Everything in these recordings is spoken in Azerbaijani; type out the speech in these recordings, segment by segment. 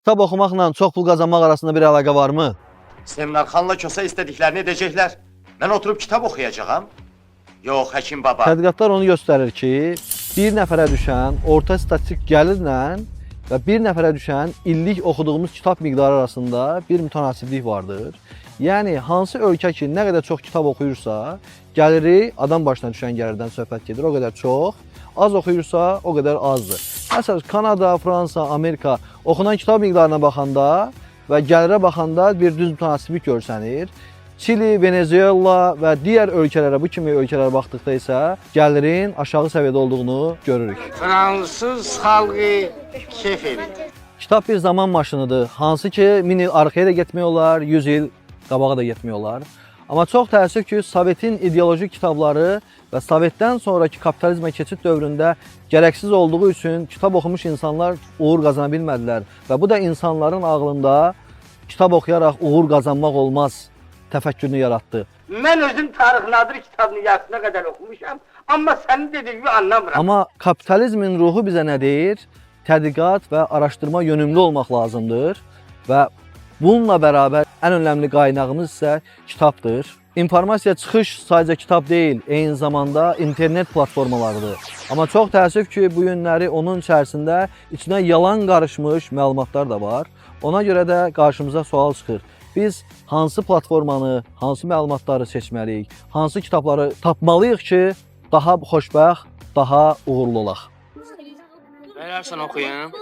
Kitab oxumaqla çox pul qazanmaq arasında bir əlaqə varmı? Semnarxanla Kosa istədiklərini edəcəklər. Mən oturub kitab oxuyacağam. Yox, həkim baba. Tədqiqatlar onu göstərir ki, bir nəfərə düşən orta statistik gəlirlə və bir nəfərə düşən illik oxuduğumuz kitab miqdarı arasında bir mütənasiblik vardır. Yəni, hansı ölkə ki, nə qədər çox kitab oxuyursa, gəliri adam başına düşən gəlirdən söhbət gedir, o qədər çox. Az oxuyursa, o qədər azdır. Məsələn, Kanada, Fransa, Amerika oxunan kitab miqdarına baxanda və gəlirə baxanda bir düz mütənasiblik görsənir. Çili, Venezuela və digər ölkələrə, bu kimi ölkələrə baxdıqda isə gəlirin aşağı səviyyədə olduğunu görürük. Fransız xalqı keyf edir. Kitab bir zaman maşınıdır, hansı ki 1000 il arxaya da getmək olar, 100 il qabağa da getmək olar. Amma çox təəssüf ki, Sovetin ideoloji kitabları və Sovetdən sonraki kapitalizmə keçid dövründə gərəksiz olduğu üçün kitab oxumuş insanlar uğur qazana bilmədilər. Və bu da insanların ağlında kitab oxuyaraq uğur qazanmaq olmaz təfəkkürünü yaratdı. Mən özüm Tarix Nadir kitabını yarısına qədər oxumuşam, amma sənin dediyin anlamıram. Amma kapitalizmin ruhu bizə nə deyir? Tədqiqat və araşdırma yönümlü olmaq lazımdır və bununla bərabər ən önəmli qaynağımız isə kitabdır. İnformasiya çıxış sadəcə kitab deyil, eyni zamanda internet platformalarıdır. Amma çox təəssüf ki, bu günləri onun içərisində içinə yalan qarışmış məlumatlar da var. Ona görə də qarşımıza sual çıxır. Biz hansı platformanı, hansı məlumatları seçməliyik, hansı kitabları tapmalıyıq ki, daha xoşbəxt, daha uğurlu olaq. Verərsən oxuyayım.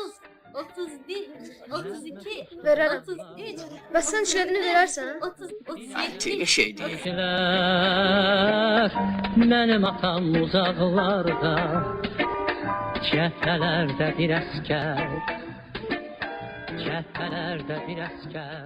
31, 32, Verərəm. 33, Bəs sən şəhədini verərsən? 37. Teyli şey deyil. Mənim atam uzaqlarda, cəbhələrdə bir əskər, cəbhələrdə bir əskər.